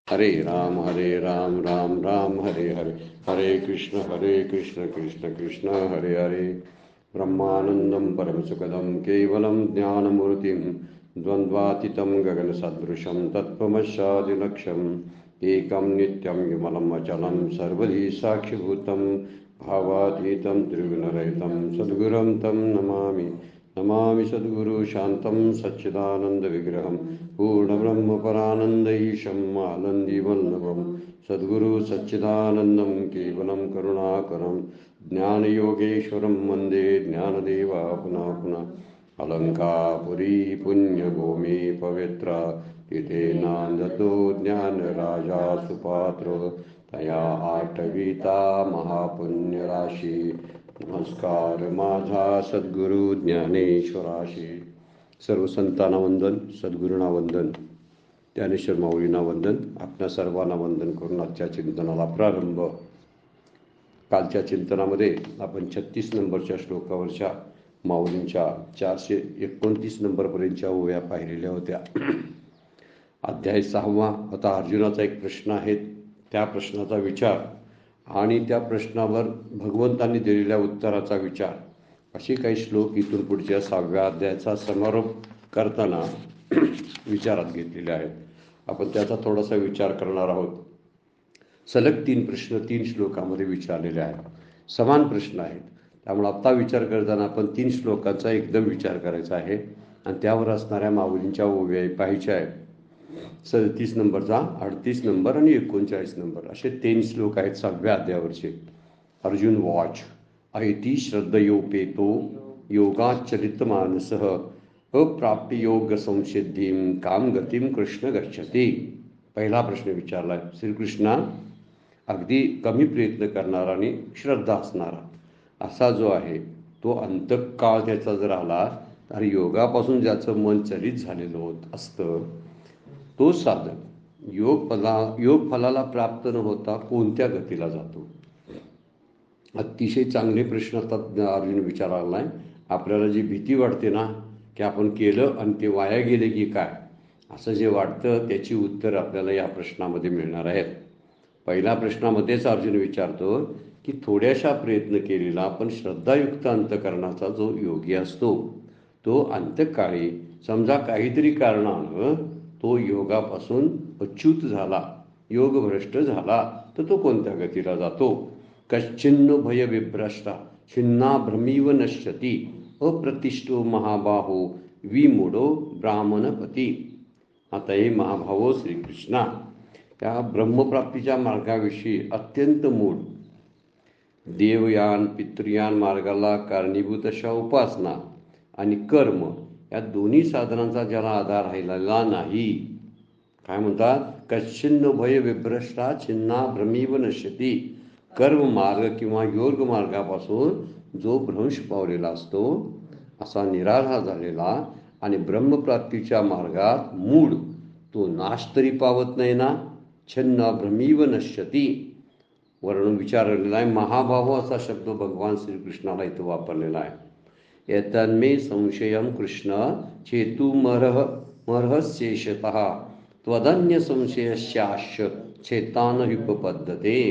हरे राम राम राम हरे हरे, हरे कृष्ण कृष्ण कृष्ण हरे हरे। ब्रह्मानंदं परमसुखदं केवलं ज्ञानमूर्तिं द्वन्द्वातीतं गगनसदृशं तत्त्वमस्यादिलक्ष्यम् एकं नित्यं विमलम् अचलं सर्वधी साक्षिभूतं भावातीतं त्रिगुणरहितं सद्गुरुं तं नमामि। नमामि सद्गुरु शान्तं सच्चिदानन्दविग्रहं पूर्णब्रह्मपरानन्दैशम् आनन्दीवल्लभं सद्गुरु सच्चिदानन्दं केवलं करुणाकरं ज्ञानयोगेश्वरं वन्दे ज्ञानदेवा पुनः पुनः। अलङ्कापुरी पुण्यभूमि पवित्र तिथेनान्दतो ज्ञानराजा सुपात्रो तया आटविता महापुण्यराशी। नमस्कार माझा सद्गुरु ज्ञानेश्वराशी। सर्व संतांना वंदन, सद्गुरूंना वंदन, ज्ञानेश्वर माऊलींना वंदन, आपल्या सर्वांना वंदन करून आजच्या चिंतनाला प्रारंभ। कालच्या चिंतनामध्ये आपण 36 नंबरच्या श्लोकावरच्या माऊलींच्या 429 नंबरपर्यंतच्या ओव्या पाहिलेल्या होत्या। अध्याय 6वा आता अर्जुनाचा एक प्रश्न आहे, त्या प्रश्नाचा विचार आणि त्या प्रश्नावर भगवंतांनी दिलेल्या उत्तराचा विचार, असे काही श्लोक इथून पुढच्या 6व्या अध्यायाचा समारोप करताना विचारात घेतलेले आहेत। आपण त्याचा थोडासा विचार करणार आहोत। सलग 3 प्रश्न 3 श्लोकामध्ये विचारलेले आहेत, समान प्रश्न आहेत, त्यामुळे आता विचार करताना आपण 3 श्लोकांचा एकदम विचार करायचा आहे आणि त्यावर असणाऱ्या माऊलींच्या ओव्या पाहायच्या आहेत। 37 नंबरचा, 38 नंबर आणि 39 नंबर असे 3 श्लोक आहेत 6व्या अध्यायावरचे। अर्जुन वाच ऐति श्रद्धयोपेतो योगाचलित मानसः अप्राप्य योग संसिद्धीं काम गतिम कृष्ण गच्छति। पहिला प्रश्न विचारला श्रीकृष्णा, अगदी कमी प्रयत्न करणारा आणि श्रद्धा असणारा असा जो आहे तो अंतकाळ त्याचा जर आला तर योगापासून ज्याचं मन चलित झालेलं होत असतं तो साधक योग फलाला प्राप्त न होता कोणत्या गतीला जातो? अतिशय चांगले प्रश्न आता अर्जुन विचारायला आहे। आपल्याला जी भीती वाटते ना की आपण केलं आणि ते वाया गेले की काय, असं जे वाटतं त्याची उत्तर आपल्याला या प्रश्नामध्ये मिळणार आहेत। पहिल्या प्रश्नामध्येच अर्जुन विचारतो की थोड्याशा प्रयत्न केलेला पण श्रद्धायुक्त अंतकरणाचा जो योगी असतो तो अंतकाळी समजा काहीतरी कारणानं तो योगापासून अच्युत झाला, योगभ्रष्ट झाला तर तो कोणत्या गतीला जातो? कश्चिन्न भय विभ्रष्टा छिन्ना भ्रमीव नश्यती अप्रतिष्ठो महाबाहो विमूढो ब्राह्मणपती। आता हे महाभावो श्रीकृष्णा, त्या ब्रह्मप्राप्तीच्या मार्गाविषयी अत्यंत मूढ, देवयान पितृयान मार्गाला कारणीभूत अशा उपासना आणि कर्म या दोन्ही साधनांचा ज्याला आधार राहिलेला नाही, काय म्हणतात? कश्चिन्न भय विभ्रष्टा छिन्ना भ्रमीव नश्यती। कर्म मार्ग किंवा योग मार्गापासून जो भ्रंश पावलेला असतो असा निराधार झालेला आणि ब्रह्मप्राप्तीच्या मार्गात मूढ तो नाश तरी पावत नाही ना। छिन्न भ्रमीव नश्यती वर्णन विचारलेला आहे। महाभाव असा शब्द भगवान श्रीकृष्णाला इथं वापरलेला आहे। एतन्मे संशयम कृष्ण चेतुमर्हस्येषतः त्वदन्य संशयस्याश्च चेतान युपपद्धते।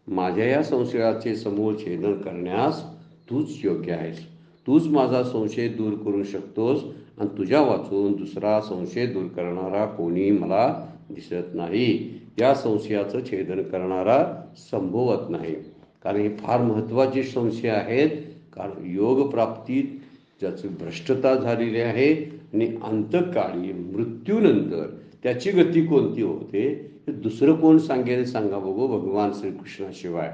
माझ्या या संशयाचे समूळ छेदन करण्यास तूच योग्य आहेस, तूच माझा संशय दूर करू शकतोस आणि तुझ्या वाचून दुसरा संशय दूर करणारा कोणी मला दिसत नाही। या संशयाचं छेदन करणारा संभवत नाही, कारण हे फार महत्त्वाचे संशय आहेत। कारण योग प्राप्तीत ज्याची भ्रष्टता झालेली आहे आणि अंतकाळी मृत्यूनंतर त्याची गती कोणती होते हे दुसरं कोण सांगेल सांगा बघू? भगवान श्रीकृष्णाशिवाय,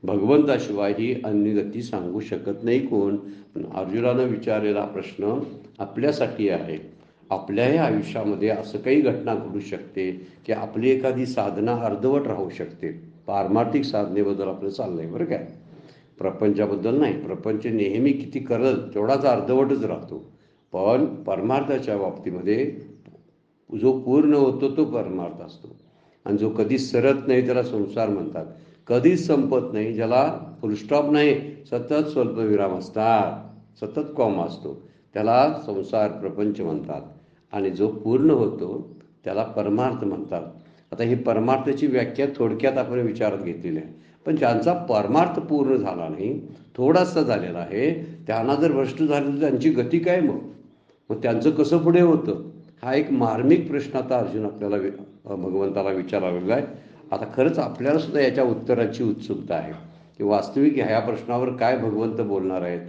भगवंताशिवाय ही अन्य गती सांगू शकत नाही कोण? पण अर्जुनानं विचारलेला प्रश्न आपल्यासाठी आहे। आपल्याही आयुष्यामध्ये असं काही घटना घडू शकते की आपली एखादी साधना अर्धवट राहू शकते। पारमार्थिक साधनेबद्दल आपलं चाललंय बरं काय, प्रपंचाबद्दल नाही। प्रपंच नेहमी किती करल तेवढाच अर्धवटच राहतो, पण परमार्थाच्या बाबतीमध्ये जो पूर्ण होतो तो परमार्थ असतो आणि जो कधीच सरत नाही त्याला संसार म्हणतात। कधीच संपत नाही, ज्याला फुलस्टॉप नाही, सतत स्वल्पविराम असतात, सतत कॉमा असतो, त्याला संसार प्रपंच म्हणतात। आणि जो पूर्ण होतो त्याला परमार्थ म्हणतात। आता ही परमार्थाची व्याख्या थोडक्यात आपण विचारात घेतलेली आहे. पण ज्यांचा परमार्थ पूर्ण झाला नाही, थोडासा झालेला आहे, त्यांना जर भ्रष्ट झालं तर त्यांची गती काय मग त्यांचं कसं पुढे होतं? हा एक मार्मिक प्रश्न आता अर्जुन आपल्याला भगवंताला विचारालेला आहे. आता खरंच आपल्याला सुद्धा याच्या उत्तराची उत्सुकता आहे की वास्तविक ह्या प्रश्नावर काय भगवंत बोलणार आहेत.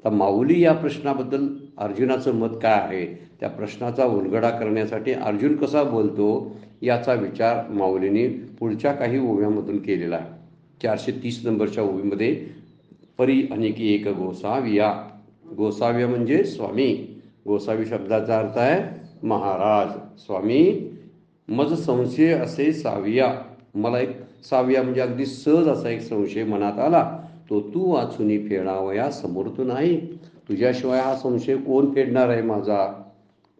तर माऊली या प्रश्नाबद्दल अर्जुनाचं मत काय आहे, त्या प्रश्नाचा उलगडा करण्यासाठी अर्जुन कसा बोलतो याचा विचार माऊलीने पुढच्या काही ओव्यामधून केलेला आहे. 430 नंबरच्या ओवीमध्ये परी अनेकी एक गोसाविया. गोसाव्य म्हणजे स्वामी. गोसावी शब्दाचा अर्थ आहे महाराज. स्वामी मज संशय असे साविया. मला एक साविया म्हणजे अगदी सहज असा एक संशय मनात आला, तो तू वाचून फेडावया समर्थ नाही. तुझ्याशिवाय हा संशय कोण फेडणार आहे माझा?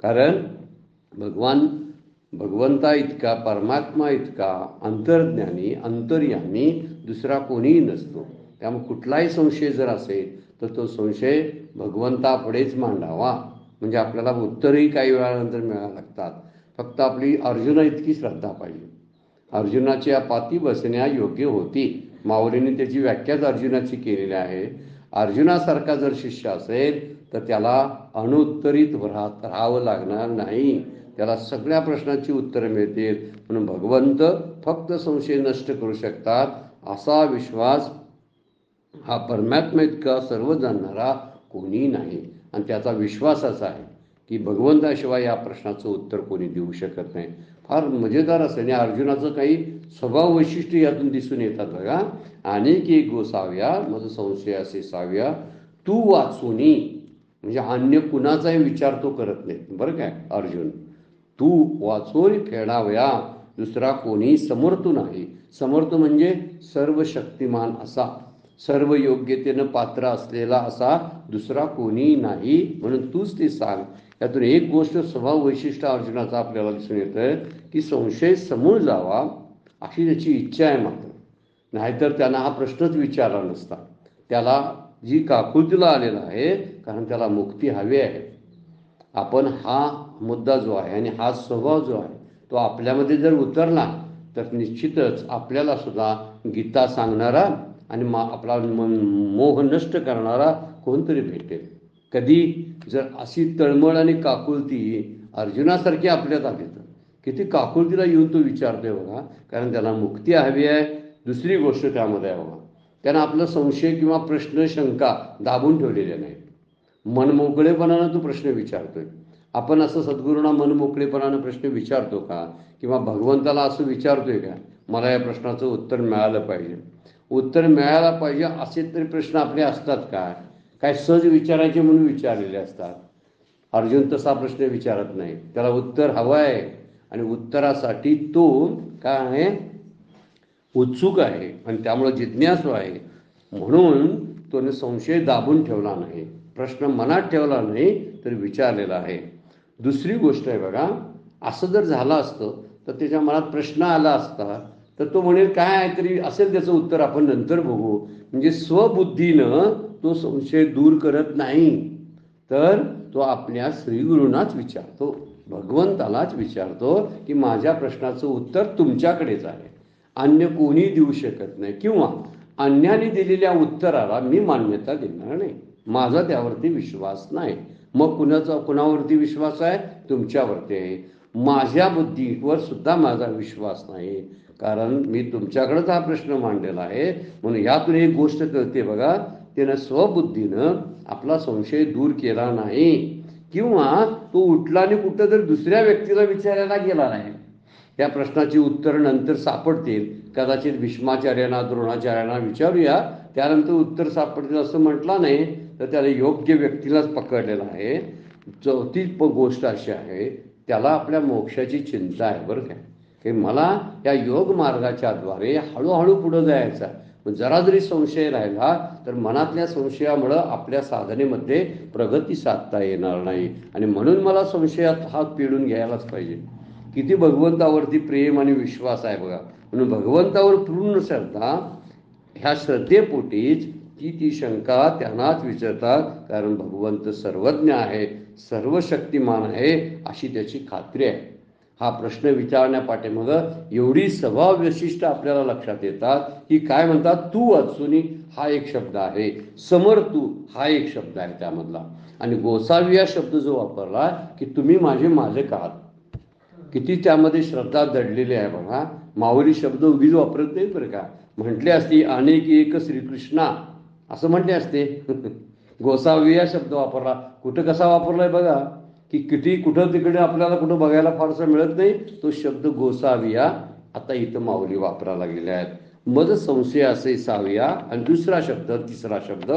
कारण भगवंता इतका, परमात्मा इतका अंतर्ज्ञानी अंतर्यामी दुसरा कोणीही नसतो. त्यामुळे कुठलाही संशय जर असेल तर तो संशय भगवंतापुढेच मांडावा. म्हणजे आपल्याला उत्तरही काही वेळानंतर मिळायला लागतात. फक्त आपली अर्जुना इतकी श्रद्धा पाहिजे. अर्जुनाच्या पाती बसण्या योग्य होती. माऊलीने त्याची व्याख्याच अर्जुनाची केलेली आहे. अर्जुनासारखा जर शिष्य असेल तर त्याला अनुत्तरित राहावं लागणार नाही. त्याला सगळ्या प्रश्नांची उत्तरं मिळतील. म्हणून भगवंत फक्त संशय नष्ट करू शकतात असा विश्वास हा परमात्मा इतका सर्व जाणणारा कोणी नाही. आणि त्याचा विश्वास असा आहे की भगवंताशिवाय या प्रश्नाचं उत्तर कोणी देऊ शकत नाही. फार मजेदार असं आणि अर्जुनाचं काही स्वभाव वैशिष्ट्य यातून दिसून येतात बघा. अनेक एक गोसाव्या मज संशय असे साव्या तू वाचूनी. म्हणजे अन्य कुणाचाही विचार तो करत नाही बरं काय अर्जुन. तू वाचून फेडावया दुसरा कोणी समर्थ नाही. समर्थ म्हणजे सर्व शक्तिमान असा, सर्व योग्यतेनं पात्र असलेला असा दुसरा कोणी नाही. म्हणून तूच ते सांग. यातून एक गोष्ट स्वभाव वैशिष्ट्य अर्जुनाचा आपल्याला दिसून येतं की संशय समूळ जावा अशी त्याची इच्छा आहे. मात्र नाहीतर त्यांना हा प्रश्नच विचारला नसता. त्याला जी काकुळतीला आलेला आहे कारण त्याला मुक्ती हवी आहे. आपण हा मुद्दा जो आहे आणि हा स्वभाव जो आहे तो आपल्यामध्ये जर उतरला तर निश्चितच आपल्याला सुद्धा गीता सांगणारा आणि आपला मोह नष्ट करणारा कोणतरी भेटेल. कधी जर अशी तळमळ आणि काकुळती अर्जुनासारखी आपल्यात आली तर किती काकुळतीला येऊन तो विचारतोय बघा. कारण त्याला मुक्ती हवी आहे. दुसरी गोष्ट त्यामध्ये आहे बघा, त्यानं आपलं संशय किंवा प्रश्न शंका दाबून ठेवलेल्या नाहीत. मनमोकळेपणानं तो प्रश्न विचारतोय. आपण असं सद्गुरूंना मनमोकळेपणानं प्रश्न विचारतो का? किंवा भगवंताला असं विचारतोय का मला या प्रश्नाचं उत्तर मिळालं पाहिजे, उत्तर मिळायला पाहिजे असे तरी प्रश्न आपले असतात का? काय सहज विचारायचे म्हणून विचारलेले असतात. अर्जुन तसा प्रश्न विचारत नाही. त्याला उत्तर हवं आहे आणि उत्तरासाठी तो काय आहे उत्सुक आहे आणि त्यामुळे जिज्ञासू आहे. म्हणून तो संशय दाबून ठेवला नाही, प्रश्न मनात ठेवला नाही तर विचारलेला आहे. दुसरी गोष्ट आहे बघा, असं जर झालं असतं तर त्याच्या मनात प्रश्न आला असता तर तो म्हणेल काय आहे तरी असेल त्याचं उत्तर आपण नंतर बघू. म्हणजे स्वबुद्धीनं तो संशय दूर करत नाही तर तो आपल्या श्रीगुरूंनाच विचारतो, भगवंतालाच विचारतो की माझ्या प्रश्नाचं उत्तर तुमच्याकडेच आहे, अन्य कोणी देऊ शकत नाही. किंवा अन्याने दिलेल्या उत्तराला मी मान्यता देणार नाही, माझा त्यावरती विश्वास नाही. मग कुणावरती विश्वास आहे? तुमच्यावरती आहे. माझ्या बुद्धीवर सुद्धा माझा विश्वास नाही कारण मी तुमच्याकडेच हा प्रश्न मांडलेला आहे. म्हणून यातून एक गोष्ट कळते बघा, त्यानं स्वबुद्धीनं आपला संशय दूर केला नाही किंवा तो उठला आणि कुठं तर दुसऱ्या व्यक्तीला विचारायला गेला नाही. या प्रश्नाची उत्तर नंतर सापडतील. कदाचित भीष्माचार्यांना द्रोणाचार्यांना विचारूया त्यानंतर उत्तर सापडतील असं म्हटलं नाही तर त्याला योग्य व्यक्तीलाच पकडलेला आहे. चौथी गोष्ट अशी आहे, त्याला आपल्या मोक्षाची चिंता आहे बरं काय, की मला या योग मार्गाच्या द्वारे हळूहळू पुढं जायचं आहे. जरा जरी संशय राहिला तर मनातल्या संशयामुळं आपल्या साधनेमध्ये प्रगती साधता येणार नाही आणि म्हणून मला संशयात हात पिळून घ्यायलाच पाहिजे. किती भगवंतावरती प्रेम आणि विश्वास आहे बघा. म्हणून भगवंतावर पूर्ण श्रद्धा, ह्या श्रद्धेपोटीच ती शंका त्यांनाच विचारतात कारण भगवंत सर्वज्ञ आहे, सर्व शक्तिमान आहे अशी त्याची खात्री आहे. हा प्रश्न विचारण्यापाठीमागं एवढी स्वभाव वैशिष्ट्य आपल्याला लक्षात येतात की काय म्हणतात, तू वाचुनी हा एक शब्द आहे, समर तू हा एक शब्द आहे त्यामधला. आणि गोसावी हा शब्द जो वापरला की तुम्ही माझे आहात, किती त्यामध्ये श्रद्धा दडलेली आहे बघा. माऊली शब्द उगीच वापरत नाही बरं का. म्हटले असते अनेक एक श्रीकृष्णा असं म्हटले असते. गोसावी हा शब्द वापरला. कुठं कसा वापरलाय बघा की किती कुठं तिकडे आपल्याला कुठं बघायला फारसं मिळत नाही. तो शब्द गोसाविया आता इथं माऊली वापरायला लागलेल्या आहेत. मद संशय असे साविया आणि दुसरा शब्द तिसरा शब्द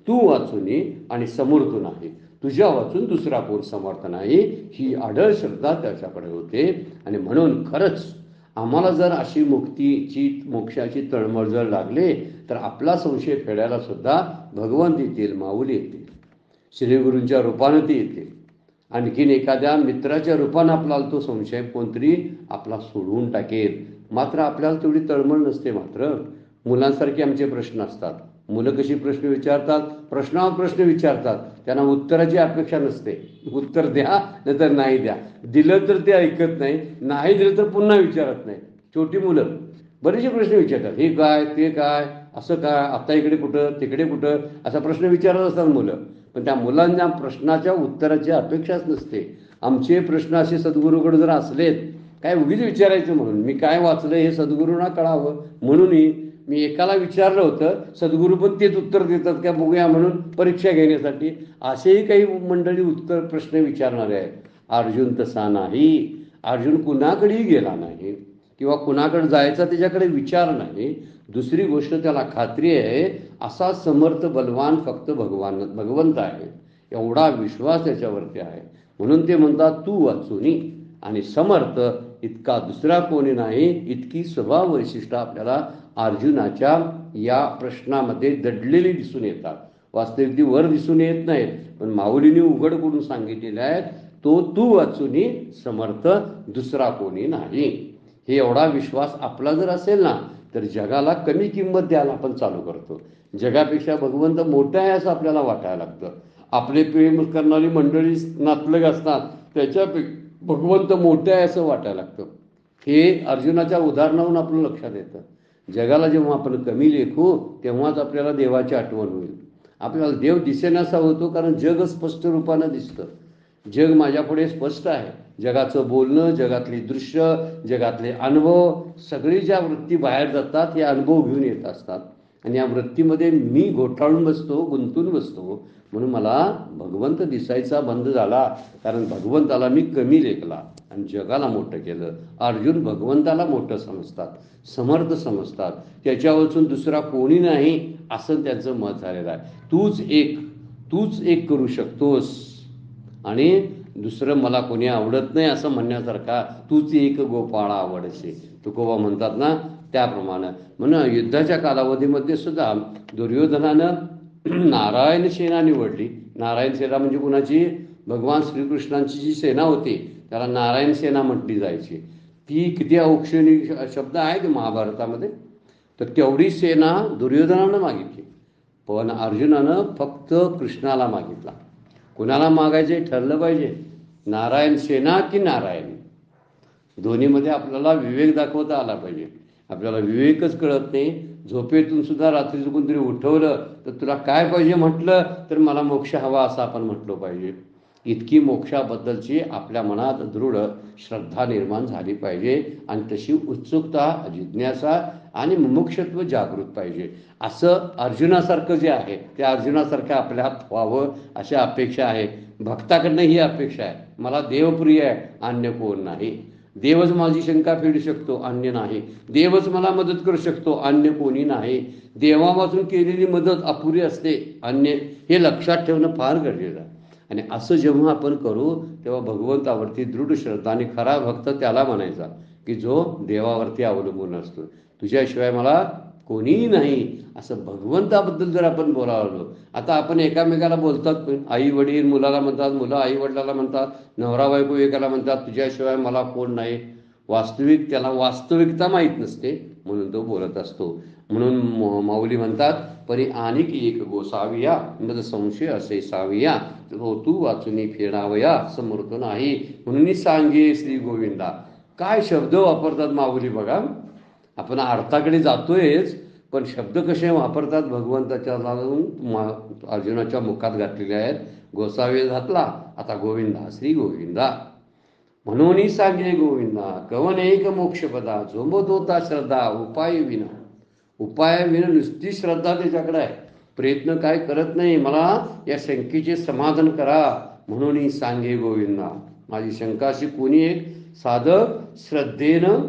तू वाचुनी आणि समोर तू नाही, तुझ्या वाचून दुसरा कोण समर्थ नाही, ही आढळ श्रद्धा त्याच्याकडे होते. आणि म्हणून खरंच आम्हाला जर अशी मुक्तीची मोक्षाची तळमळ जर लागले तर आपला संशय फेडायला सुद्धा भगवंत येतील, माऊली येतील, श्रीगुरूंच्या रूपानं ती येतील. आणखीन एखाद्या मित्राच्या रूपानं आपल्याला तो संशय कोणतरी आपला सोडवून टाकेल. मात्र आपल्याला तेवढी तळमळ नसते. मात्र मुलांसारखे आमचे प्रश्न असतात. मुलं कशी प्रश्न विचारतात, प्रश्नावर प्रश्न विचारतात, त्यांना उत्तराची अपेक्षा नसते. उत्तर द्या नाहीतर नाही द्या, दिलं तर ते ऐकत नाही दिलं तर पुन्हा विचारत नाही. छोटी मुलं बरेचसे प्रश्न विचारतात, हे काय ते काय असं काय, आता इकडे कुठं तिकडे कुठं असा प्रश्न विचारत असतात मुलं. पण त्या मुलांना प्रश्नाच्या उत्तराची अपेक्षाच नसते. आमचे प्रश्न असे सद्गुरूकडे जर असलेत, काय उगीच विचारायचं म्हणून मी काय वाचलं हे सद्गुरूंना कळावं म्हणून मी एकाला विचारलं होतं, सद्गुरू पण तेच उत्तर देतात का बघूया म्हणून परीक्षा घेण्यासाठी. असेही काही मंडळी उत्तर प्रश्न विचारणारे आहेत. अर्जुन तसा नाही. अर्जुन कुणाकडेही गेला नाही किंवा कुणाकडे जायचा त्याच्याकडे विचार नाही. दुसरी गोष्ट त्याला खात्री आहे असा समर्थ बलवान फक्त भगवंत आहे, एवढा विश्वास त्याच्यावरती आहे. म्हणून ते म्हणतात तू वाचुनी आणि समर्थ इतका दुसरा कोणी नाही. इतकी स्वभाव वैशिष्ट्य आपल्याला अर्जुनाच्या या प्रश्नामध्ये दडलेली दिसून येतात. वास्तविक ती वर दिसून येत नाहीत, पण माऊलीने उघड करून सांगितलेले आहेत, तो तू वाचुनी समर्थ दुसरा कोणी नाही. हे एवढा विश्वास आपला जर असेल ना तर जगाला कमी किंमत द्यायला आपण चालू करतो. जगापेक्षा भगवंत मोठा आहे असं आपल्याला वाटायला लागतं. आपले प्रेम करणारी मंडळी नातलग असतात त्याच्यापेक्षा भगवंत मोठे आहे असं वाटायला लागतं. हे अर्जुनाच्या उदाहरणावरून आपलं लक्षात येतं. जगाला जेव्हा आपण कमी लेखू तेव्हाच आपल्याला देवाची आठवण होईल. आपल्याला देव दिसेनासा होतो कारण जग स्पष्ट रूपानं दिसतं. जग माझ्यापुढे स्पष्ट आहे. जगाचं बोलणं, जगातली दृश्य, जगातले अनुभव, सगळी ज्या वृत्ती बाहेर जातात हे अनुभव घेऊन येत असतात. आणि या वृत्तीमध्ये मी घोटाळून बसतो, गुंतून बसतो. म्हणून मला भगवंत दिसायचा बंद झाला कारण भगवंताला मी कमी लेखला आणि जगाला मोठं केलं. अर्जुन भगवंताला मोठं समजतात, समर्थ समजतात, त्याच्यावरून दुसरा कोणी नाही असं त्यांचं मत झालेलं आहे. तूच एक करू शकतोस आणि दुसरं मला कोणी आवडत नाही असं म्हणण्यासारखा तूच एक गोपाळा आवडसे तुकोबा म्हणतात ना त्याप्रमाणे. म्हणून युद्धाच्या कालावधीमध्ये सुद्धा दुर्योधनानं नारायण सेना निवडली. नारायण सेना म्हणजे कुणाची, भगवान श्रीकृष्णांची जी सेना होती त्याला नारायण सेना म्हटली जायची. ती किती औक्षणी शब्द आहे की महाभारतामध्ये. तर तेवढी सेना दुर्योधनानं मागितली, पण अर्जुनानं फक्त कृष्णाला मागितला. कुणाला मागायचे ठरलं पाहिजे, नारायण सेना की नारायण. दोन्हीमध्ये आपल्याला विवेक दाखवता आला पाहिजे. आपल्याला विवेकच कळत नाही. झोपेतून सुद्धा रात्रीचं कोणतरी उठवलं तर तुला काय पाहिजे म्हटलं तर मला मोक्ष हवा असं आपण म्हटलं पाहिजे. इतकी मोक्षाबद्दलची आपल्या मनात दृढ श्रद्धा निर्माण झाली पाहिजे आणि तशी उत्सुकता, जिज्ञासा आणि मुमुक्षत्व जागृत पाहिजे. असं अर्जुनासारखं जे आहे त्या अर्जुनासारखं आपल्यात व्हावं अशी अपेक्षा आहे. भक्ताकडनं ही अपेक्षा आहे. मला देवप्रिय आहे, अन्य कोण नाही. देवच माझी शंका फेडू शकतो, अन्य नाही. देवच मला मदत करू शकतो, अन्य कोणी नाही. देवापासून केलेली मदत अपुरी असते, अन्य हे लक्षात ठेवणं फार गरजेचं आहे. आणि असं जेव्हा आपण करू तेव्हा भगवंतावरती दृढ श्रद्धा, आणि खरा भक्त त्याला म्हणायचा की जो देवावरती अवलंबून असतो. तुझ्याशिवाय मला कोणीही नाही असं भगवंताबद्दल जर आपण बोलावलो. आता आपण एकामेकाला बोलतात, आई वडील मुलाला म्हणतात, मुलं आई वडिलाला म्हणतात, नवरा बायको एकाला म्हणतात तुझ्याशिवाय मला कोण नाही. वास्तविक त्याला वास्तविकता माहीत नसते म्हणून तो बोलत असतो. म्हणून माऊली म्हणतात परी आणिक एक गोसाविया मद संशय असे साविया तो तू वाचुनी फेडावया समर्थ नाही म्हणून सांगे श्री गोविंदा. काय शब्द वापरतात माऊली बघा. आपण अर्थाकडे जातोयच, पण शब्द कसे वापरतात भगवंताच्या अर्जुनाच्या मुखात घातलेले आहेत. गोसावी घातला, आता गोविंदा श्री गोविंदा म्हणून सांगे गोविंदा कवन एक मोक्षपदा झोंबत होता श्रद्धा उपाय विना. उपाय विना नुसती श्रद्धा त्याच्याकडे आहे, प्रयत्न काय करत नाही. मला या शंकेचे समाधान करा म्हणून सांगे गोविंदा. माझी शंका अशी, कोणी एक साधक श्रद्धेनं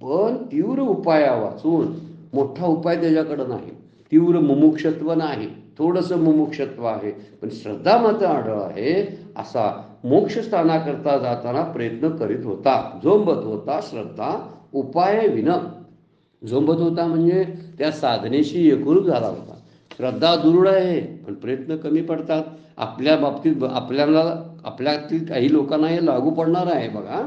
पण तीव्र उपाया वाचून, मोठा उपाय त्याच्याकडं नाही, तीव्र मुमुक्षत्व नाही, थोडंसं मुमुक्षत्व आहे पण श्रद्धा मात्र आढळ आहे, असा मोक्षस्थानाकरता जाताना प्रयत्न करीत होता. झोंबत होता श्रद्धा उपाय विना. झोंबत होता म्हणजे त्या साधनेशी एकरूप झाला होता. श्रद्धा दृढ आहे पण प्रयत्न कमी पडतात. आपल्या बाबतीत आपल्यातील काही लोकांना हे लागू पडणार आहे बघा.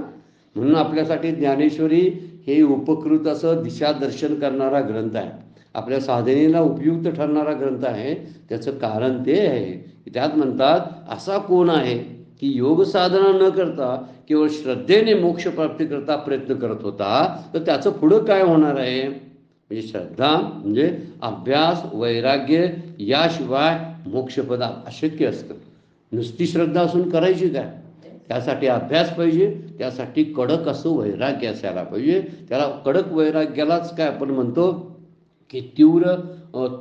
म्हणून आपल्यासाठी ज्ञानेश्वरी हे उपकृत असं दिशादर्शन करणारा ग्रंथ आहे, आपल्या साधनेला उपयुक्त ठरणारा ग्रंथ आहे. त्याचं कारण ते आहे की त्यात म्हणतात, असा कोण आहे की योग साधना न करता केवळ श्रद्धेने मोक्ष प्राप्ती करता प्रयत्न करत होता, तर त्याचं पुढं काय होणार आहे. म्हणजे श्रद्धा म्हणजे अभ्यास वैराग्य याशिवाय मोक्षपद अशक्य असतं. नुसती श्रद्धा असून करायची काय, त्यासाठी अभ्यास पाहिजे, त्यासाठी कडक असं वैराग्य असायला पाहिजे. त्याला कडक वैराग्यालाच काय आपण म्हणतो की तीव्र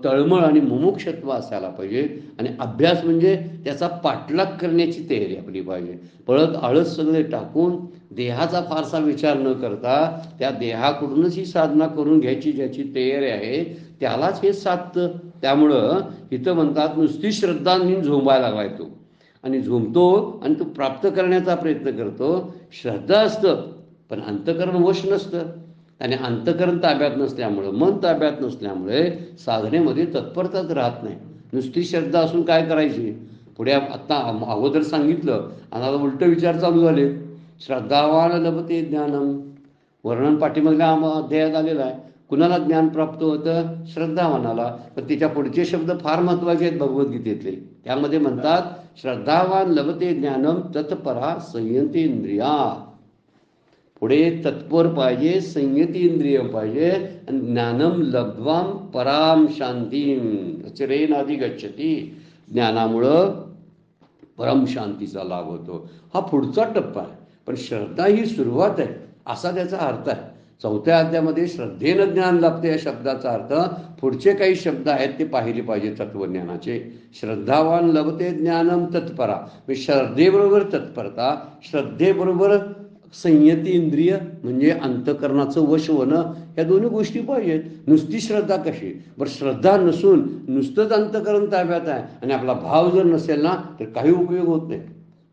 तळमळ आणि मुमुक्षत्व असायला पाहिजे. आणि अभ्यास म्हणजे त्याचा पाठलाग करण्याची तयारी आपली पाहिजे. पळत आळस सगळे टाकून देहाचा फारसा विचार न करता त्या देहाकडूनच ही साधना करून घ्यायची ज्याची तयारी आहे त्यालाच हे साधतं. त्यामुळं इथं म्हणतात नुसती श्रद्धांनी झोंबायला लागलाय तो, आणि झोंबतो आणि तो प्राप्त करण्याचा प्रयत्न करतो. श्रद्धा असतं पण अंतःकरण वश नसतं, आणि अंतःकरण ताब्यात नसल्यामुळं, मन ताब्यात नसल्यामुळे साधनेमध्ये तत्परताच राहत नाही. नुसती श्रद्धा असून काय करायची. पुढे आत्ता अगोदर सांगितलं आणि आता उलट विचार चालू झाले. श्रद्धावान लभते ज्ञानम, वर्णन पाठीमागल्या अध्यायात आलेलं आहे. कुणाला ज्ञान प्राप्त होतं, श्रद्धावानाला. पण त्याच्या पुढचे शब्द फार महत्त्वाचे आहेत भगवद्गीतेतले. त्यामध्ये म्हणतात, श्रद्धावान लभते ज्ञानम तत्परा संयती इंद्रिया. पुढे तत्पर पाहिजे, संयती इंद्रिय पाहिजे, आणि ज्ञानम लब्ध्वाम पराम शांतीम अचिरेनाधी गच्छती. ज्ञानामुळं परम शांतीचा लाभ होतो. हा पुढचा टप्पा आहे, पण श्रद्धा ही सुरुवात आहे असा त्याचा अर्थ आहे. चौथ्या अध्यायामध्ये श्रद्धेनं ज्ञान लाभते या शब्दाचा अर्थ, पुढचे काही शब्द आहेत ते पाहिले पाहिजे तत्वज्ञानाचे. श्रद्धावान लभते ज्ञानम तत्परा, श्रद्धेबरोबर तत्परता, श्रद्धेबरोबर संयती इंद्रिय म्हणजे अंतःकरणाचं वश होणं, या दोन्ही गोष्टी पाहिजेत. नुसती श्रद्धा कशी, बरं श्रद्धा नसून नुसतंच अंतःकरण ताब्यात आहे आणि आपला भाव जर नसेल ना तर काही उपयोग होत नाही.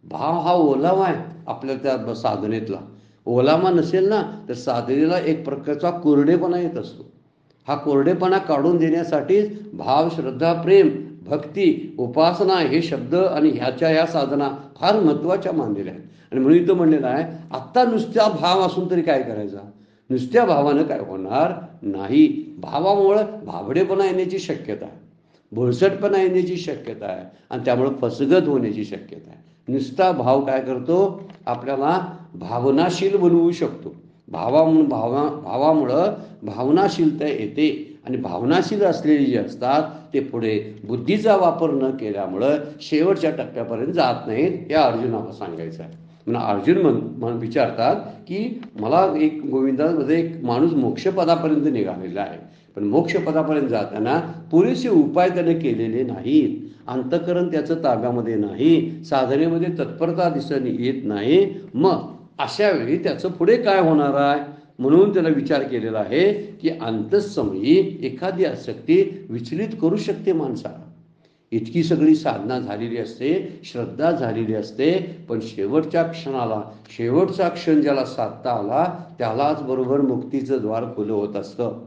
भाव हा ओलावा आहे आपल्या त्या साधनेतला. ओलावा नसेल ना तर साधनेला एक प्रकारचा कोरडेपणा येत असतो. हा कोरडेपणा काढून देण्यासाठीच भाव, श्रद्धा, प्रेम, भक्ती, उपासना हे शब्द आणि ह्या साधना फार महत्त्वाच्या मानलेल्या आहेत. आणि म्हणून इथं म्हणलेलं आहे, आत्ता नुसत्या भाव असून तरी काय करायचा. नुसत्या भावानं काय होणार नाही. भावामुळं भाबडेपणा येण्याची शक्यता आहे, भोळसटपणा येण्याची शक्यता आहे, आणि त्यामुळं फसगत होण्याची शक्यता आहे. नुसता भाव काय करतो, आपल्याला भावनाशील बनवू शकतो. भावामुळं भावनाशीलता येते, आणि भावनाशील असलेली जे असतात ते पुढे बुद्धीचा वापर न केल्यामुळं शेवटच्या टप्प्यापर्यंत जात नाहीत. हे अर्जुनाला सांगायचं आहे. म्हणून अर्जुन विचारतात की मला एक गोविंदामध्ये एक माणूस मोक्षपदापर्यंत निघालेला आहे, पण मोक्षपदापर्यंत जाताना पुरेसे उपाय त्याने केलेले नाहीत, अंतःकरण त्याचं ताब्यामध्ये नाही, साधनेमध्ये तत्परता दिसून येत नाही. मग अशा वेळी त्याचं पुढे काय होणार आहे. म्हणून त्याला विचार केलेला आहे की अंतःसमयी एखादी आसक्ती विचलित करू शकते माणसाला. इतकी सगळी साधना झालेली असते, श्रद्धा झालेली असते, पण शेवटच्या क्षणाला, शेवटचा क्षण ज्याला साधता आला त्यालाच बरोबर मुक्तीचं द्वार खुलं होत असतं.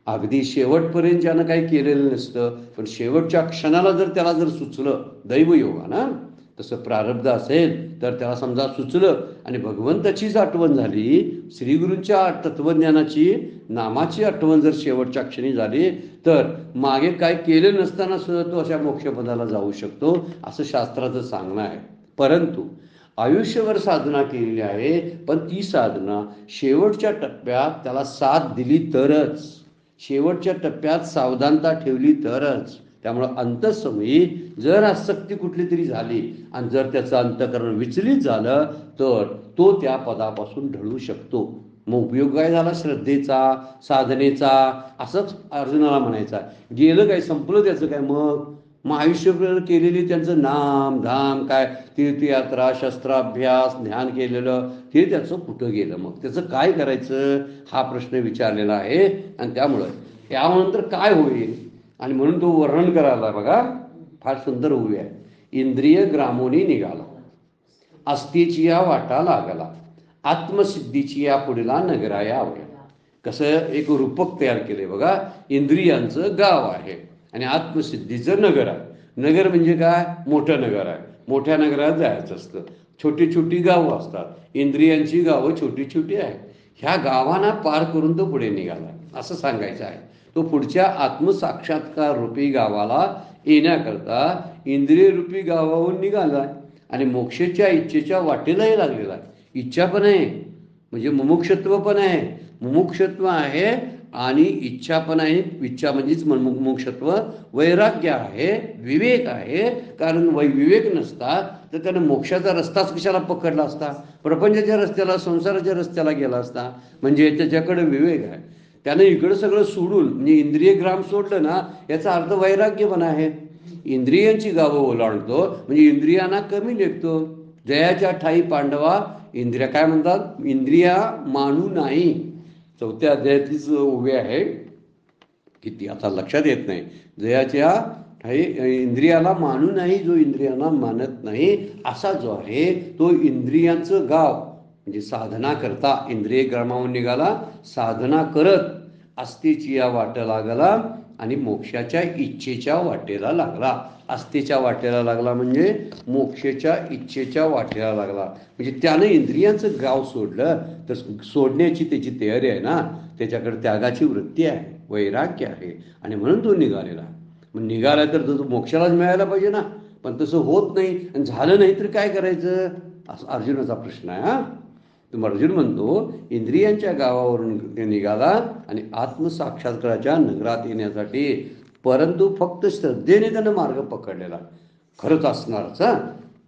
अगदी शेवटपर्यंत ज्यानं काही केलेलं नसतं, पण शेवटच्या क्षणाला त्याला जर सुचलं दैवयोगानं, तसं प्रारब्ध असेल तर त्याला समजा सुचलं आणि भगवंताचीच आठवण झाली, श्रीगुरूंच्या तत्वज्ञानाची नामाची आठवण जर शेवटच्या क्षणी झाली तर मागे काय केलं नसताना सुद्धा तो अशा मोक्षपदाला जाऊ शकतो असं शास्त्राचं सांगणं आहे. परंतु आयुष्यभर साधना केलेली आहे, पण ती साधना शेवटच्या टप्प्यात त्याला साथ दिली तरच, शेवटच्या टप्प्यात सावधानता ठेवली तरच. त्यामुळं अंतःसमयी जर आसक्ती कुठली तरी झाली आणि जर त्याचं अंतःकरण विचलित झालं तर तो त्या पदापासून ढळू शकतो. मग उपयोग काय झाला श्रद्धेचा, साधनेचा, असंच अर्जुनाला म्हणायचं आहे. गेलं काय, संपलं त्याचं काय? मग आयुष्यभर केलेली त्यांचं नाम धाम काय, तीर्थयात्रा, शस्त्राभ्यास, ध्यान केलेलं हे त्याचं कुठं गेलं? मग त्याचं काय करायचं हा प्रश्न विचारलेला आहे. आणि त्यामुळं यानंतर काय होईल आणि म्हणून तो वर्णन करायला बघा फार सुंदर उभी आहे. इंद्रिय ग्रामोनी निघाला, अस्तेची या वाटा लागला, आत्मसिद्धीची या पुढला नगराया आवडला. कसं एक रूपक तयार केलंय बघा. इंद्रियांचं गाव आहे आणि आत्मसिद्धीचं नगर आहे. नगर म्हणजे काय? मोठं नगर आहे. मोठ्या नगरात जायचं असतं. छोटी छोटी गावं असतात. इंद्रियांची गावं छोटी छोटी आहेत. ह्या गावांना पार करून तो पुढे निघाला असं सांगायचं आहे. तो पुढच्या आत्मसाक्षात्कार रूपी गावाला येण्याकरता इंद्रिय रूपी गावाहून निघाला आणि मोक्षाच्या इच्छेच्या वाटेलाही लागलेला आहे. इच्छा पण आहे म्हणजे मुमुक्षत्व पण आहे, मुमुक्षत्व आहे आणि इच्छा पण आहे. इच्छा म्हणजेच मुमुक्षत्व, वैराग्य आहे, विवेक आहे. कारण विवेक नसता तर त्यानं मोक्षाचा रस्ताच कशाला पकडला असता? प्रपंचाच्या रस्त्याला, संसाराच्या रस्त्याला गेला असता. म्हणजे त्याच्याकडे विवेक आहे. त्यानं इकडं सगळं सोडून म्हणजे इंद्रिय ग्राम सोडलं ना, याचा अर्थ वैराग्य पण आहे. इंद्रियांची गावं ओलांडतो म्हणजे इंद्रियांना कमी लेखतो. जयाच्या ठाई पांडवा इंद्रिया काय म्हणतात? इंद्रिया मानू नाही. 4थ्या अध्यायातलीच उभी आहे की ती आता लक्षात येत नाही. जयाच्या ठाई इंद्रियाला मानू नाही, जो इंद्रियांना मानत नाही असा जो आहे तो इंद्रियांचं गाव म्हणजे साधना करता इंद्रिय ग्रामावून निघाला, साधना करत अस्तेची या वाटा लागला आणि मोक्षाच्या इच्छेच्या वाटेला लागला. आस्थेच्या वाटेला लागला म्हणजे मोक्षाच्या इच्छेच्या वाटेला लागला. म्हणजे त्यानं इंद्रियांचं गाव सोडलं तर सोडण्याची त्याची तयारी आहे ना, त्याच्याकडे त्यागाची वृत्ती आहे, वैराग्य आहे आणि म्हणून तो निघालेला. मग निघाला तर तो मोक्षालाच मिळायला पाहिजे ना, पण तसं होत नाही आणि झालं नाही तर काय करायचं असं अर्जुनाचा प्रश्न आहे. हा अर्जुन म्हणतो इंद्रियांच्या गावावरून निघाला आणि आत्मसाक्षात्काराच्या नगरात येण्यासाठी, परंतु फक्त श्रद्धेने त्यानं मार्ग पकडलेला. खरंच असणारच हा,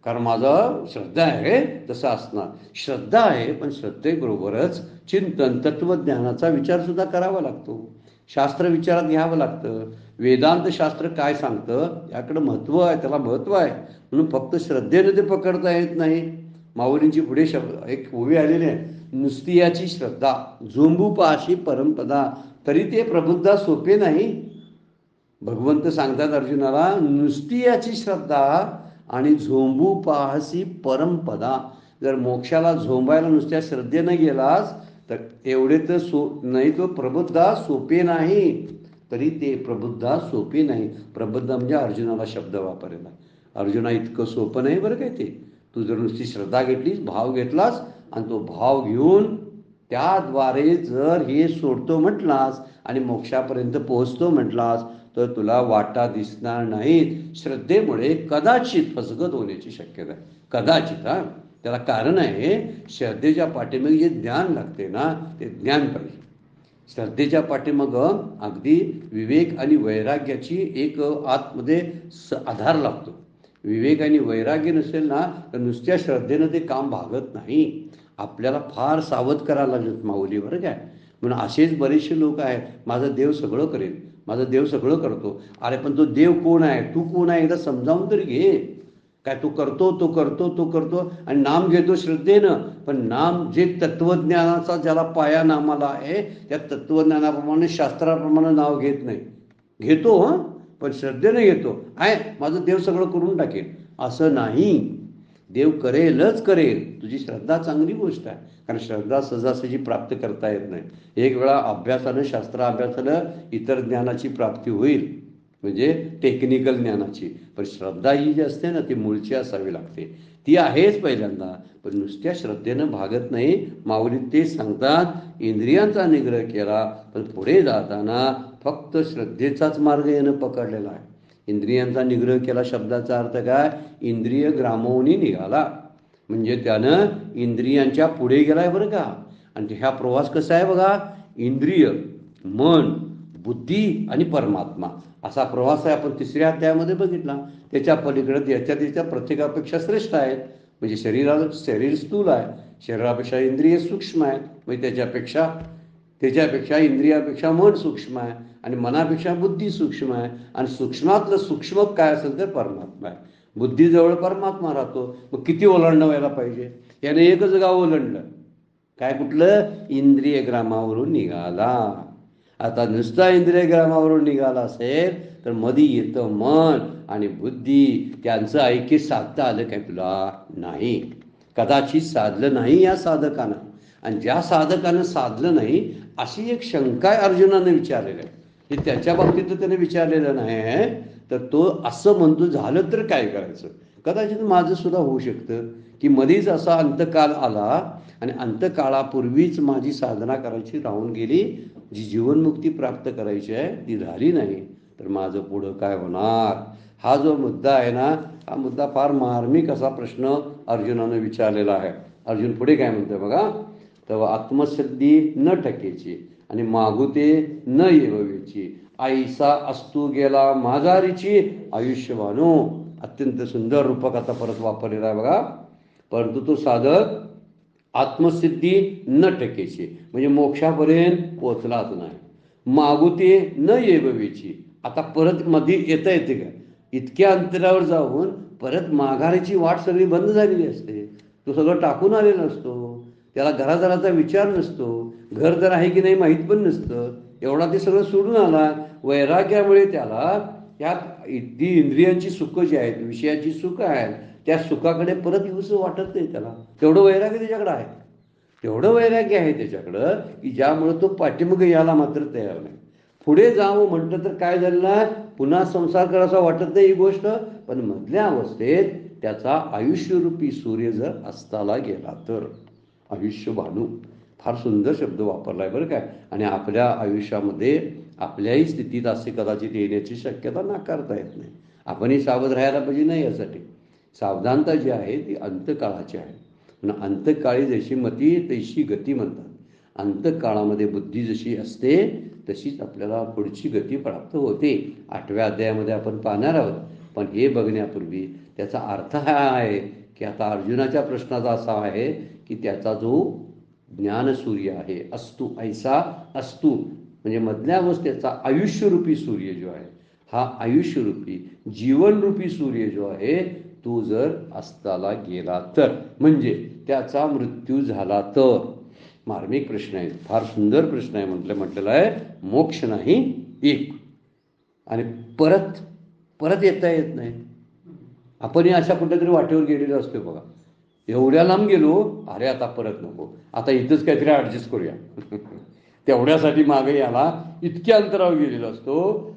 कारण माझं श्रद्धा आहे तसं असणार. श्रद्धा आहे पण श्रद्धेबरोबरच चिंतन, तत्वज्ञानाचा विचारसुद्धा करावा लागतो. शास्त्र विचारात घ्यावं लागतं. वेदांत शास्त्र काय सांगतं याकडं महत्त्व आहे, त्याला महत्त्व आहे. म्हणून फक्त श्रद्धेने ते पकडता येत नाही. माऊलींची पुढे शब्द एक ओवी आलेली आहे. नुसती याची श्रद्धा झोंबू पाशी परमपदा, तरी ते प्रबुद्धा सोपे नाही. भगवंत सांगतात अर्जुनाला, नुसती याची श्रद्धा आणि झोंबू पाहसी परमपदा. जर मोक्षाला झोंबायला नुसत्या श्रद्धेनं गेलास तर एवढे तर नाही, तो प्रबुद्धा सोपे नाही. तरी ते प्रबुद्धा सोपे नाही. प्रबुद्धा म्हणजे अर्जुनाला शब्द वापरलेला. अर्जुना इतकं सोपं नाही बरं काय ते. तू जर नुसती श्रद्धा घेतलीस, भाव घेतलास आणि तो भाव घेऊन त्याद्वारे जर हे सोडतो म्हटलास आणि मोक्षापर्यंत पोहोचतो म्हटलास तर तुला वाटा दिसणार नाहीत. श्रद्धेमुळे कदाचित फसगत होण्याची शक्यता आहे. कदाचित. हा त्याला कारण आहे, श्रद्धेच्या पाठीमागे जे ज्ञान लागते ना ते ज्ञान पाहिजे. श्रद्धेच्या पाठीमागं अगदी विवेक आणि वैराग्याची एक आतमध्ये आधार लागतो. विवेक आणि वैराग्य नसेल ना तर नुसत्या श्रद्धेनं ते काम भागत नाही. आपल्याला फार सावध करायला लागलं माऊली बरं काय. म्हणून असेच बरेचसे लोक आहेत, माझा देव सगळं करेल, माझा देव सगळं करतो. अरे पण तो देव कोण आहे, तू कोण आहे एकदा समजावून तरी घे. काय तो करतो तो करतो तो करतो आणि नाम घेतो श्रद्धेनं, पण नाम जे तत्वज्ञानाचा ज्याला पाया नामाला आहे त्या तत्वज्ञानाप्रमाणे शास्त्राप्रमाणे नाव घेत नाही. घेतो हं, पण श्रद्धेनं घेतो. आहे माझं देव सगळं करून टाकेल असं नाही. देव करेलच करेल. तुझी श्रद्धा चांगली गोष्ट आहे, कारण श्रद्धा सहजासहजी प्राप्त करता येत नाही. एक वेळा अभ्यासानं, शास्त्राभ्यासानं इतर ज्ञानाची प्राप्ती होईल, म्हणजे टेक्निकल ज्ञानाची. पण श्रद्धा ही जी असते ना ती मूळची असावी लागते. ती आहेच पहिल्यांदा, पण नुसत्या श्रद्धेनं भागत नाही. माऊली ते सांगतात, इंद्रियांचा निग्रह केला पण पुढे जाताना फक्त श्रद्धेचाच मार्ग यानं पकडलेला आहे. इंद्रियांचा निग्रह केला शब्दाचा अर्थ काय? इंद्रिय ग्रामवून निघाला. म्हणजे त्यानं इंद्रियांच्या पुढे गेलाय बरं का. आणि ह्या प्रवास कसा आहे बघा, इंद्रिय, मन, बुद्धी आणि परमात्मा असा प्रवास आहे. आपण तिसऱ्या अध्यायामध्ये बघितला. त्याच्या पलीकडे त्याच्या प्रत्येकापेक्षा श्रेष्ठ आहेत. म्हणजे शरीर स्थूल आहे, शरीरापेक्षा इंद्रिय सूक्ष्म आहे, म्हणजे त्याच्यापेक्षा इंद्रियापेक्षा मन सूक्ष्म आहे, आणि मनापेक्षा बुद्धी सूक्ष्म आहे, आणि सूक्ष्मातलं सूक्ष्म काय असेल तर परमात्मा आहे. बुद्धीजवळ परमात्मा राहतो. मग किती ओलांडणं व्हायला पाहिजे. याने एकच गाव ओलांडलं. काय, कुठलं? इंद्रिय ग्रामावरून निघाला. आता नुसता इंद्रिय ग्रामावरून निघाला असेल तर मध्ये येतं मन आणि बुद्धी. त्यांचं ऐक्य साधता आलं काय तुला? नाही, कदाचित साधलं नाही या साधकानं. आणि ज्या साधकानं साधलं नाही अशी एक शंका अर्जुनाने विचारलेली आहे. हे त्याच्या बाबतीत त्याने विचारलेलं नाही. तर तो असं म्हणतो, झालं तर काय करायचं? कदाचित माझं सुद्धा होऊ शकतं की मध्येच असा अंतकाल आला आणि अंतकाळापूर्वीच माझी साधना करायची राहून गेली, जी जीवनमुक्ती प्राप्त करायची आहे ती झाली नाही, तर माझं पुढं काय होणार? हा जो मुद्दा आहे ना, हा मुद्दा फार मार्मिक असा प्रश्न अर्जुनानं विचारलेला आहे. अर्जुन पुढे काय म्हणतोय बघा, तेव्हा आत्मसिद्धी न टकेची आणि मागुते न येववेची, आईसा असतू गेला माझारीची आयुष्यवानो. अत्यंत सुंदर रूपक आता परत वापरलेला आहे बघा. परंतु तो साधक आत्मसिद्धी न टकेची म्हणजे मोक्षापर्यंत पोचलाच नाही. मागुते न येववेची, आता परत मध्ये येता येते का? इतक्या अंतरावर जाऊन परत माघारीची वाट सगळी बंद झालेली असते. तो सगळं टाकून आलेला असतो. त्याला घरादाराचा विचार नसतो. घर जर आहे की नाही माहीत पण नसतं. एवढा ते सगळं सोडून आला. वैराग्यामुळे त्याला त्यात ती इंद्रियांची सुखं जी आहेत, विषयाची सुखं आहेत, त्या सुखाकडे परत येऊसं वाटत नाही त्याला. तेवढं वैराग्य त्याच्याकडं आहे. तेवढं वैराग्य आहे त्याच्याकडं की ज्यामुळं तो पाठीमागे यायला मात्र तयार नाही. पुढे जावं म्हटलं तर काय झालं, पुन्हा संसार करायचा वाटत नाही ही गोष्ट. पण मधल्या अवस्थेत त्याचा आयुष्यरूपी सूर्य जर अस्ताला गेला तर, आयुष्य भानू फार सुंदर शब्द वापरलाय बरं काय. आणि आपल्या आयुष्यामध्ये आपल्याही स्थितीत असे कदाचित येण्याची शक्यता नाकारता येत नाही. आपणही सावध राहायला पाहिजे. नाही, यासाठी सावधानता जी आहे ती अंतकाळाची आहे. पण अंतकाळी जशी मती तशी गती म्हणतात. अंतकाळामध्ये बुद्धी जशी असते तशीच आपल्याला पुढची गती प्राप्त होते. 8व्या अध्यायामध्ये आपण पाहणार आहोत. पण हे बघण्यापूर्वी त्याचा अर्थ हा आहे की आता अर्जुनाच्या प्रश्नाचा असा आहे की त्याचा जो ज्ञानसूर्य आहे, अस्तु ऐसा अस्तु म्हणजे मधल्या अवस्थेचा आयुष्यरूपी सूर्य जो आहे, हा आयुष्यरूपी जीवनरूपी सूर्य जो आहे तो जर अस्ताला गेला तर, म्हणजे त्याचा मृत्यू झाला तर. मार्मिक प्रश्न आहे, फार सुंदर प्रश्न आहे. म्हटलेलं आहे मोक्ष नाही एक, आणि परत परत येता येत नाही. आपणही अशा कुठेतरी वाटेवर गेलेलो असतो बघा. एवढ्या लांब गेलो, अरे आता परत नको, आता इथंच काहीतरी ॲडजस्ट करूया. तेवढ्यासाठी मागे याला इतक्या अंतरावर गेलेला असतो.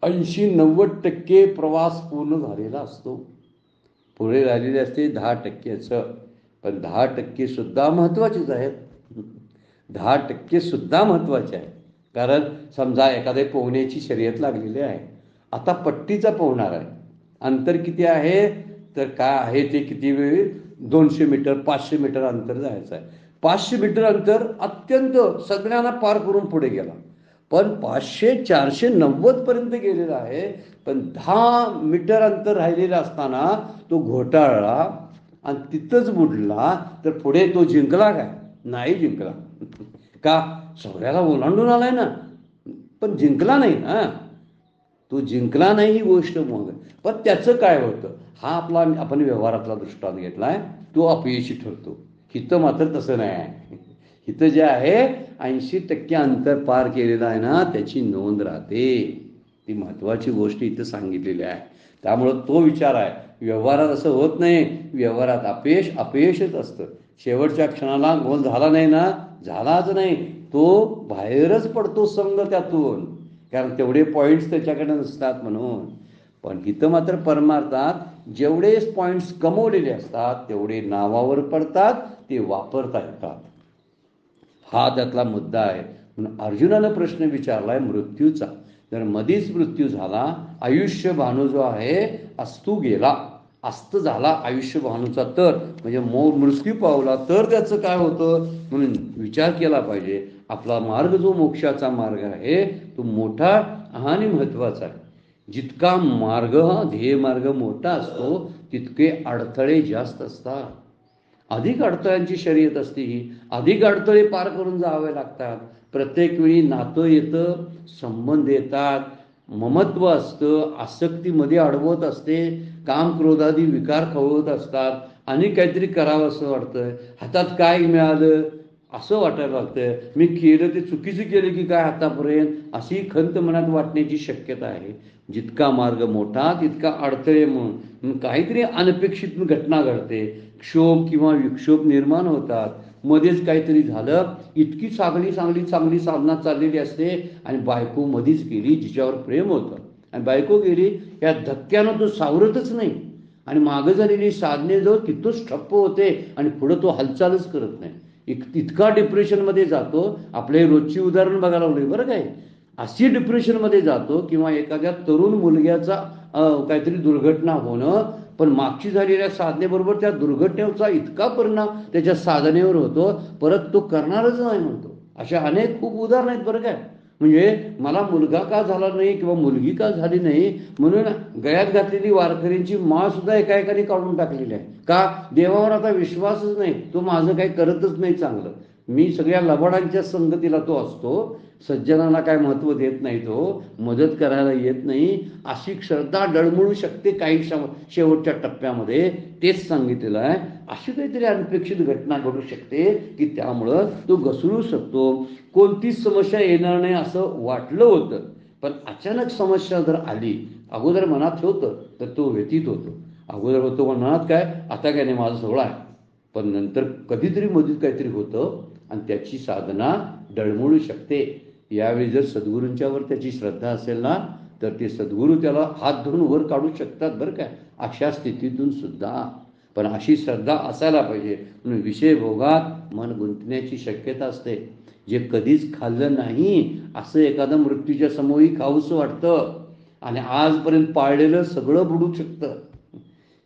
80-90% प्रवास पूर्ण झालेला असतो. पुढे राहिलेले असते 10%चं. पण 10% सुद्धा महत्त्वाचेच आहेत. 10% सुद्धा महत्त्वाचे आहे. कारण समजा एखाद्या पोहण्याची शर्यत लागलेली आहे. आता पट्टीचा पोहणार आहे. अंतर किती आहे तर काय आहे ते, किती वेळ, 200 मीटर 500 मीटर अंतर जायचं आहे. 500 मीटर अंतर अत्यंत सगळ्यांना पार करून पुढे गेला. पण 500-490 पर्यंत गेलेला आहे. पण 10 मीटर अंतर राहिलेलं असताना तो घोटाळला आणि तिथंच बुडला. तर पुढे तो जिंकला काय? नाही जिंकला. का? सगळ्याला ओलांडून आलाय ना, पण जिंकला नाही ना. तो जिंकला नाही ही गोष्ट मग. पण त्याचं काय होतं, हा आपला आपण व्यवहारातला दृष्टांत घेतलाय, तो अपयशी ठरतो. हिथं मात्र तसं नाही आहे. हिथं जे आहे 80% अंतर पार केलेलं आहे ना, त्याची नोंद राहते. ती महत्त्वाची गोष्ट इथं सांगितलेली आहे. त्यामुळं तो विचार आहे. व्यवहारात असं होत नाही. व्यवहारात अपयशच असतं. शेवटच्या क्षणाला गोल झाला नाही ना, झालाच नाही, तो बाहेरच पडतो संघ त्यातून. कारण तेवढे पॉईंट्स त्याच्याकडे नसतात म्हणून. पण इथं मात्र परमार्थात जेवढे पॉईंट्स कमवलेले असतात तेवढे नावावर पडतात, ते वापरता येतात. हा त्यातला मुद्दा आहे. म्हणून अर्जुनानं प्रश्न विचारलाय मृत्यूचा. जर मधीच मृत्यू झाला, आयुष्य भानू जो आहे अस्तू गेला, अस्त झाला आयुष्य भावनेचा तर म्हणजे मृत्यू पावला तर त्याचं काय होतं म्हणून विचार केला पाहिजे. आपला मार्ग जो मोक्षाचा मार्ग आहे तो मोठा आणि महत्त्वाचा आहे. जितका मार्ग ध्येय मार्ग मोठा असतो तितके अडथळे जास्त असतात. अधिक अडथळ्यांची शर्यत असते ही. अधिक अडथळे पार करून जावे लागतात. प्रत्येक वेळी नातं येतं, संबंध येतात, ममत्व असतं, आसक्तीमध्ये अडवत असते, काम क्रोधादी विकार खवळत असतात आणि काहीतरी करावं असं वाटतं. हातात काय मिळालं असं वाटायला लागतं. मी केलं ते चुकीचं केलं की काय आतापर्यंत अशी खंत मनात वाटण्याची शक्यता आहे. जितका मार्ग मोठा तितका अडथळे म्हणून काहीतरी अनपेक्षित घटना घडते. क्षोभ किंवा विक्षोभ निर्माण होतात. मध्येच काहीतरी झालं, इतकी चांगली चांगली चांगली साधना चाललेली असते आणि बायको मधीच गेली जिच्यावर प्रेम होतं आणि बायको गेली. या धक्क्यानं तो सावरतच नाही आणि मागं झालेली साधने जो तिथंच ठप्प होते आणि पुढं तो हालचालच करत नाही. इतका डिप्रेशनमध्ये जातो. आपले रोजची उदाहरण बघायला लागले बरं काय. अशी डिप्रेशनमध्ये जातो किंवा एखाद्या तरुण मुलग्याचा काहीतरी दुर्घटना होणं, पण मागची झालेल्या साधनेबरोबर त्या दुर्घटनेचा इतका परिणाम त्याच्या साधनेवर होतो, परत तो करणारच नाही म्हणतो. अशा अनेक खूप उदाहरण आहेत बरं काय. म्हणजे मला मुलगा का झाला नाही किंवा मुलगी का झाली नाही म्हणून गळ्यात घातलेली वारकऱ्यांची माळ सुद्धा एका एकाने काढून टाकलेली आहे. का? देवावर आता विश्वासच नाही, तो माझं काही करतच नाही चांगलं. मी सगळ्या लबाडांच्या संगतीला तो असतो, सज्जनाला काय महत्त्व देत नाही, तो मदत करायला येत नाही, अशी श्रद्धा डळमळू शकते काही शेवटच्या टप्प्यामध्ये. तेच सांगितलेलं आहे. अशी काहीतरी अनपेक्षित घटना घडू शकते की त्यामुळं तो घसरू शकतो. कोणतीच समस्या येणार नाही असं वाटलं होतं, पण अचानक समस्या जर आली, अगोदर मनात होतं तर तो व्यतीत होतो. अगोदर होतो मनात काय, आता काय नाही माझं सगळं आहे, पण नंतर कधीतरी मधीच काहीतरी होतं आणि त्याची साधना डळमळू शकते. यावेळी जर सद्गुरूंच्यावर त्याची श्रद्धा असेल ना तर ते सद्गुरू त्याला हात धरून वर काढू शकतात बरं काय, अशा स्थितीतून सुद्धा. पण अशी श्रद्धा असायला पाहिजे. म्हणून विषय भोगात मन गुंतण्याची शक्यता असते. जे कधीच खाल्लं नाही असं एखादं मृत्यूच्या समोरही खाऊसं वाटतं आणि आजपर्यंत पाळलेलं सगळं बुडू शकतं.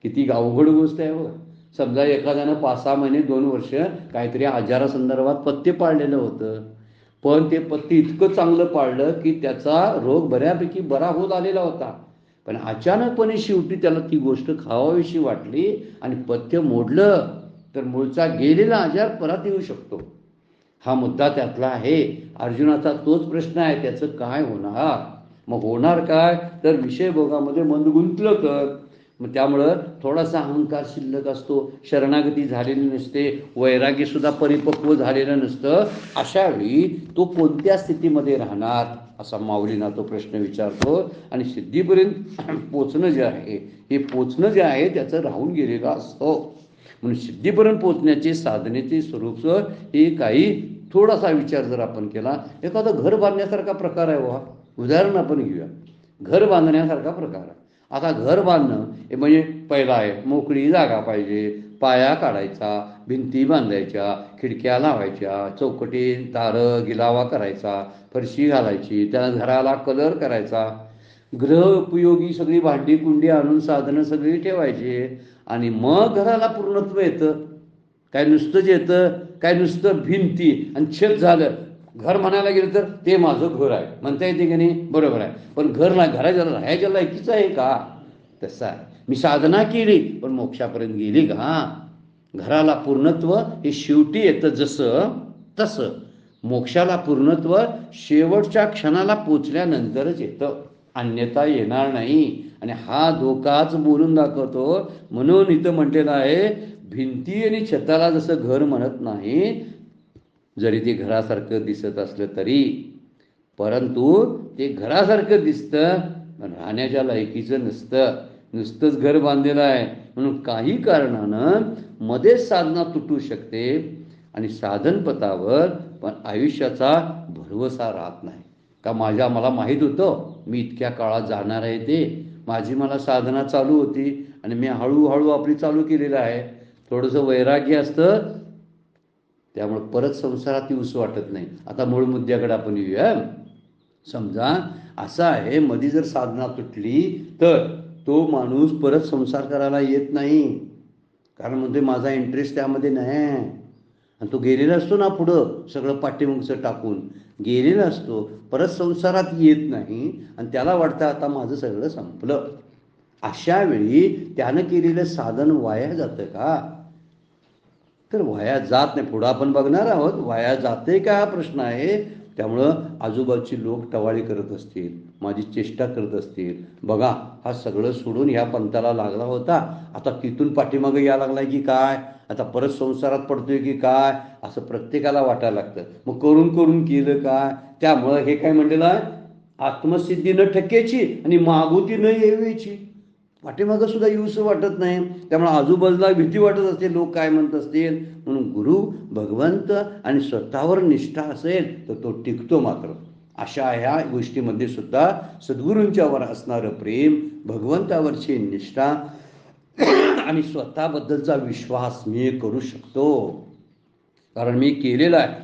किती अवघड गोष्ट आहे बघ. समजा एखाद्यानं 5-6 महिने 2 वर्ष काहीतरी आजारासंदर्भात पथ्य पाळलेलं होतं, पण ते पथ्य इतकं चांगलं पाळलं की त्याचा रोग बऱ्यापैकी बरा होत आलेला होता. पण अचानकपणे शेवटी त्याला ती गोष्ट खावावीशी वाटली आणि पथ्य मोडलं तर मूळचा गेलेला आजार परत येऊ शकतो. हा मुद्दा त्यातला आहे. अर्जुनाचा तोच प्रश्न आहे, त्याचं काय होणार. मग होणार काय तर विषयभोगामध्ये मन गुंतलं तर. मग त्यामुळं थोडासा अहंकार शिल्लक असतो, शरणागती झालेली नसते, वैराग्यसुद्धा परिपक्व झालेलं नसतं. अशावेळी तो कोणत्या स्थितीमध्ये राहणार असा माऊलींना तो प्रश्न विचारतो. आणि सिद्धीपर्यंत पोचणं जे आहे, हे पोचणं जे आहे त्याचं राहून गेलेलं असतं. म्हणून सिद्धीपर्यंत पोचण्याचे साधनेचे स्वरूप हे काही थोडासा विचार जर आपण केला, एखादं घर बांधण्यासारखा प्रकार आहे. वा उदाहरण आपण घेऊया. घर बांधण्यासारखा प्रकार आहे. आता घर बांधणं हे म्हणजे पहिला आहे मोकळी जागा पाहिजे, पाया काढायचा, भिंती बांधायच्या, खिडक्या लावायच्या, चौकटी दारं गिलावा करायचा, फरशी घालायची, त्या घराला कलर करायचा, गृह उपयोगी सगळी भांडी कुंडी आणून साधनं सगळी ठेवायची आणि मग घराला पूर्णत्व येतं. काय नुसतंच येतं काय, नुसतं भिंती आणि छत झालं. घर म्हणायला गेलं तर ते माझं घर आहे म्हणता येते की नाही, बरोबर आहे. पण घर नाही, घराच्या राहायच्या लायकीचं आहे का? तसं आहे. मी साधना केली पण मोक्षापर्यंत गेली का? घराला पूर्णत्व हे शेवटी येतं जसं तसं. मोक्षाला पूर्णत्व शेवटच्या क्षणाला पोचल्यानंतरच येतं, अन्यथा येणार नाही. आणि हा धोकाच बोलून दाखवतो. म्हणून इथं म्हटलेलं आहे, भिंती आणि छताला जसं घर म्हणत नाही, जरी ते घरासारखं दिसत असलं तरी, परंतु ते घरासारखं दिसतं पण राहण्याच्या लायकीचं नसतं. नुसतंच घर बांधलेलं आहे म्हणून काही कारणानं मध्येच साधना तुटू शकते आणि साधनपथावर पण आयुष्याचा भरवसा राहत नाही. का मला माहीत होतं मी इतक्या काळात जाणार आहे, ते माझी मला साधना चालू होती आणि मी हळूहळू आपली चालू केलेलं आहे. थोडंसं वैराग्य असतं त्यामुळे परत संसारात येऊच वाटत नाही. आता मूळ मुद्द्याकडे आपण येऊया. समजा असं आहे, मध्ये जर साधना तुटली तर तो माणूस परत संसार करायला येत नाही. कारण म्हणजे माझा इंटरेस्ट त्यामध्ये नाही. आणि तो गेलेला असतो ना पुढं सगळं पाठीमागचं टाकून गेलेला असतो, परत संसारात येत नाही आणि त्याला वाटतं आता माझं सगळं संपलं. अशा वेळी त्यानं केलेलं साधन वाया जातं का? तर वाया जात नाही. पुढं आपण बघणार आहोत वाया जाते का हा प्रश्न आहे. त्यामुळं आजूबाजूची लोक टवाळी करत असतील, माझी चेष्टा करत असतील, बघा हा सगळं सोडून ह्या पंथाला लागला होता, आता तिथून पाठीमागे या लागलाय की काय, आता परत संसारात पडतोय की काय, असं प्रत्येकाला वाटायला लागतं. मग करून करून केलं काय? त्यामुळं हे काय म्हणलेलं आहे, आत्मसिद्धी न ठकेची आणि मागुती न येवीची. पाठीमागं सुद्धा येऊसं वाटत नाही. त्यामुळे आजूबाजूला भीती वाटत असते, लोक काय म्हणत असतील. म्हणून गुरु भगवंत आणि स्वतःवर निष्ठा असेल तर तो टिकतो. मात्र अशा ह्या गोष्टीमध्ये सुद्धा सद्गुरूंच्यावर असणारं प्रेम, भगवंतावरची निष्ठा आणि स्वतःबद्दलचा विश्वास मी करू शकतो, कारण मी केलेला आहे.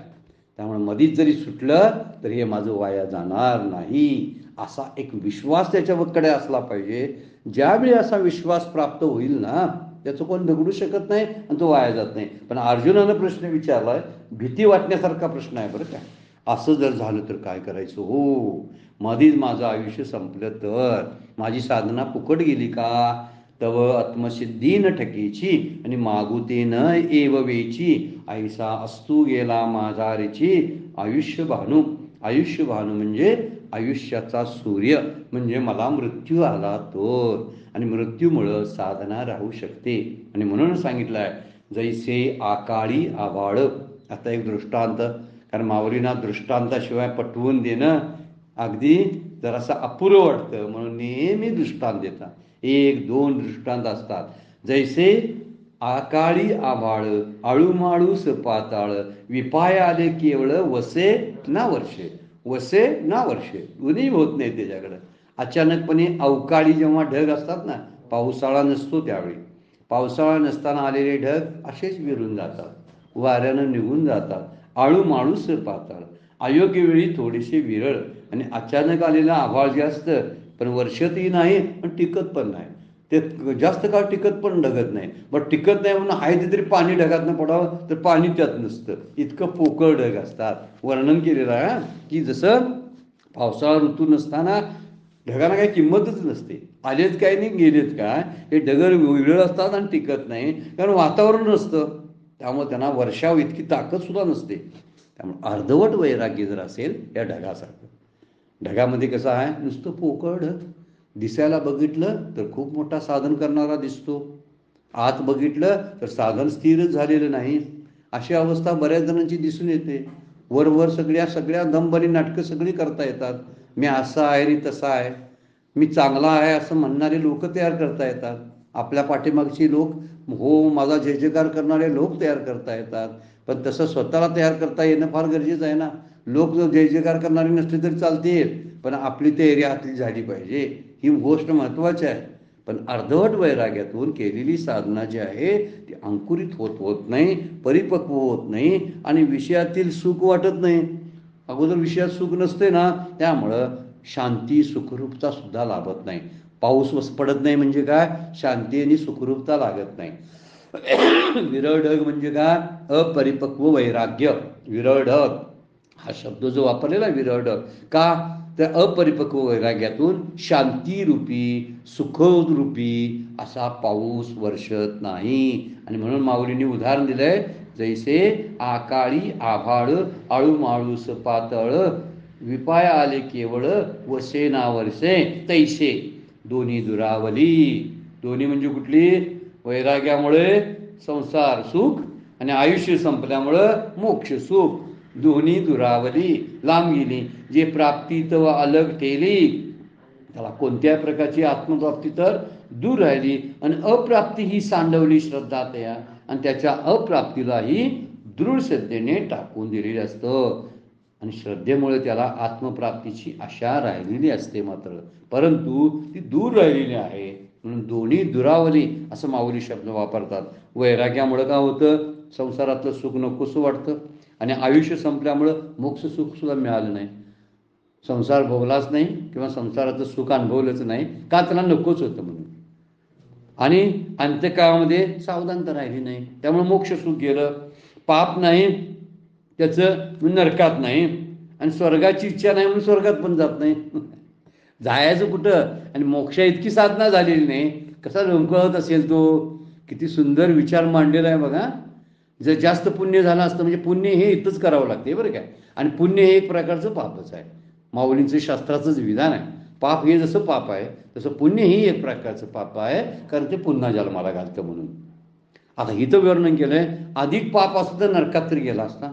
त्यामुळे मधीच जरी सुटलं तर हे माझं वाया जाणार नाही, असा एक विश्वास त्याच्याकडे असला पाहिजे. ज्यावेळी असा विश्वास प्राप्त होईल ना, त्याचं कोण बिघडू शकत नाही आणि तो वाया जात नाही. पण अर्जुनानं प्रश्न विचारलाय, भीती वाटण्यासारखा प्रश्न आहे बरं का. असं जर झालं तर काय करायचं हो, मधीच माझं आयुष्य संपलं तर माझी साधना फुकट गेली का? तव आत्मसिद्धी न ठकेची आणि मागुते न एव वेची, ऐसा असतू गेला माझा रेची आयुष्य भानू. आयुष्य भानू म्हणजे आयुष्याचा सूर्य, म्हणजे मला मृत्यू आला तर, आणि मृत्यूमुळं साधना राहू शकते. आणि म्हणून सांगितलं आहे, जैसे आकाळी आभाळ. आता एक दृष्टांत, कारण माऊलींना दृष्टांताशिवाय पटवून देणं अगदी जरासं अपूर्व वाटतं, म्हणून नेहमी दृष्टांत देतात. एक दोन दृष्टांत असतात. जैसे आकाळी आभाळ आळूमाळूस पाताळ, विपाय आले केवळ वसे ना वर्षे. वसे ना वर्षे दोन्ही होत नाही त्याच्याकडं. अचानकपणे अवकाळी जेव्हा ढग असतात ना, पावसाळा नसतो त्यावेळी, पावसाळा नसताना आलेले ढग असेच विरून जातात, वाऱ्यानं निघून जातात. आळूमाळूस पाताळ, अयोग्य वेळी थोडीशी विरळ, आणि अचानक आलेला आभाळ जे असतं पण वर्षतही नाही पण टिकत पण नाही. ते जास्त काळ टिकत पण ढगत नाही. बट टिकत नाही म्हणून आहे ते तरी पाणी ढगातनं पडावं तर पाणी त्यात नसतं, इतकं पोकळ ढग असतात. वर्णन केलेलं आहे की जसं पावसाळा ऋतू नसताना ढगांना काही किंमतच नसते, आलेत काय नाही गेलेत काय, हे ढगर विरळ असतात आणि टिकत नाही, कारण वातावरण नसतं. त्यामुळे त्यांना वर्षाव इतकी ताकद सुद्धा नसते. त्यामुळे अर्धवट वैराग्य जर असेल या ढगासारखं, ढगामध्ये कसं आहे, नुसतं पोकळ ढग, दिसायला बघितलं तर खूप मोठा साधन करणारा दिसतो, आत बघितलं तर साधन स्थिरच झालेलं नाही. अशी अवस्था बऱ्याच जणांची दिसून येते. वर सगळ्या दंबरी नाटकं सगळी करता येतात. मी असा आहे आणि तसा आहे, मी चांगला आहे असं म्हणणारे लोक तयार करता येतात. आपल्या पाठीमागची लोक, हो माझा जय जयकार करणारे लोक तयार करता येतात. पण तसं स्वतःला तयार करता येणं फार गरजेचं आहे ना. लोक जर जय जयकार करणारे नसले तरी चालतील, पण आपली तयारी आतली झाली पाहिजे, ही गोष्ट महत्त्वाची आहे. पण अर्धवट वैराग्यातून केलेली साधना जी आहे ती अंकुरित होत नाही, परिपक्व होत नाही, आणि विषयातील सुख वाटत नाही. अगोदर विषयात सुख नसते ना, त्यामुळं शांती सुखरूपता सुद्धा लाभत नाही. पाऊस पडत नाही म्हणजे काय, शांती आणि सुखरूपता लागत नाही. विरळ ढग म्हणजे काय, अपरिपक्व वैराग्य. विरळ ढग हा शब्द जो वापरलेला विरळ ढग का, तर अपरिपक्व वैराग्यातून शांतीरूपी सुखरूपी असा पाऊस वर्षत नाही. आणि म्हणून माऊलींनी उदाहरण दिलंय, जैसे आकाळी आभाळ आळूमाळूस पातळ, विपाय आले केवळ वसे ना वर्षे तैसे दोन्ही दुरावली. दोन्ही म्हणजे कुठली, वैराग्यामुळे संसार सुख आणि आयुष्य संपल्यामुळं मोक्ष सुख, दोन्ही दुरावली, लांब गेली. जे प्राप्ती तव अलग ठेली, त्याला कोणत्या प्रकारची आत्मप्राप्ती तर दूर राहिली, आणि अप्राप्ती ही सांडवली श्रद्धा तया, आणि त्याच्या अप्राप्तीलाही दृढ श्रद्धेने टाकून दिलेली असतं. आणि श्रद्धेमुळे त्याला आत्मप्राप्तीची आशा राहिलेली असते मात्र, परंतु ती दूर राहिलेली आहे. म्हणून दोन्ही दुरावली असं माऊली शब्द वापरतात. वैराग्यामुळं काय होतं, संसारातलं सुख नकोसं वाटतं, आणि आयुष्य संपल्यामुळं मोक्ष सुख सुद्धा मिळालं नाही. संसार भोगलाच नाही किंवा संसाराचं सुख अनुभवलंच नाही का, त्याला नकोच होतं म्हणून. आणि अंत्यकाळामध्ये सावधानता राहिली नाही, त्यामुळे मोक्ष सुख गेलं. पाप नाही त्याचं नरकात नाही, आणि स्वर्गाची इच्छा नाही म्हणून स्वर्गात पण जात नाही. जायचं कुठं, आणि मोक्षा इतकी साधना झालेली नाही, कसा रंगवत असेल तो. किती सुंदर विचार मांडलेला आहे बघा. जर जास्त पुण्य झालं असतं, म्हणजे पुण्य हे इथंच करावं लागते बरं काय, आणि पुण्य हे एक प्रकारचं पापच आहे. माऊलींचं शास्त्राचंच विधान आहे. पाप हे जसं पाप आहे तसं पुण्य ही एक प्रकारचं पाप आहे, कारण ते पुन्हा जन्माला घालतं म्हणून. आता इथं वर्णन केलंय, अधिक पाप असतं तर नरकात तरी गेला असता.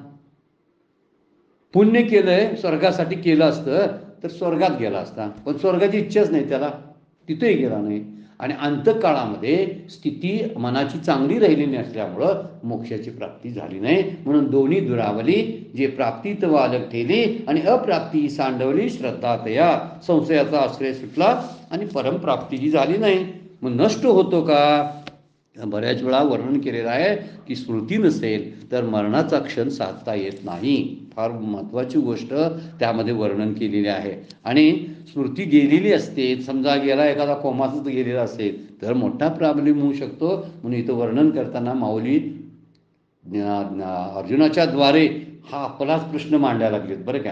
पुण्य केलंय, स्वर्गासाठी केलं असतं तर स्वर्गात गेला असता, पण स्वर्गाची इच्छाच नाही त्याला, तिथेही गेला नाही. आणि अंतकाळामध्ये स्थिती मनाची चांगली राहिली नसल्यामुळं मोक्षाची प्राप्ती झाली नाही. म्हणून दोन्ही दुरावली, जे प्राप्तीत वालक ठेली आणि अप्राप्ती सांडवली श्रद्धा तया. संशयाचा आश्रय सुटला आणि परमप्राप्ती जी झाली नाही. मग नष्ट होतो का? बऱ्याच वेळा वर्णन केलेलं आहे की स्मृती नसेल तर मरणाचा क्षण साधता येत नाही. फार महत्त्वाची गोष्ट त्यामध्ये वर्णन केलेली आहे. आणि स्मृती गेलेली असते, समजा गेला एखादा कोमातच गेलेला असेल तर मोठा प्रॉब्लेम होऊ शकतो. म्हणून इथं वर्णन करताना माऊली अर्जुनाच्या द्वारे हा आपलाच प्रश्न मांडायला लागलेत बरं का.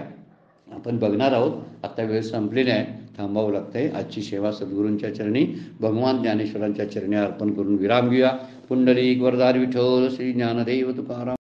आपण बघणार आहोत. आता वेळ संपलेली आहे, थांबावं लागतंय. आजची सेवा सद्गुरूंच्या चरणी, भगवान ज्ञानेश्वरांच्या चरणी अर्पण करून विराम घेऊया. पुंडलिक वरदारी विठ्ठल, श्री ज्ञानदेव तुकाराम.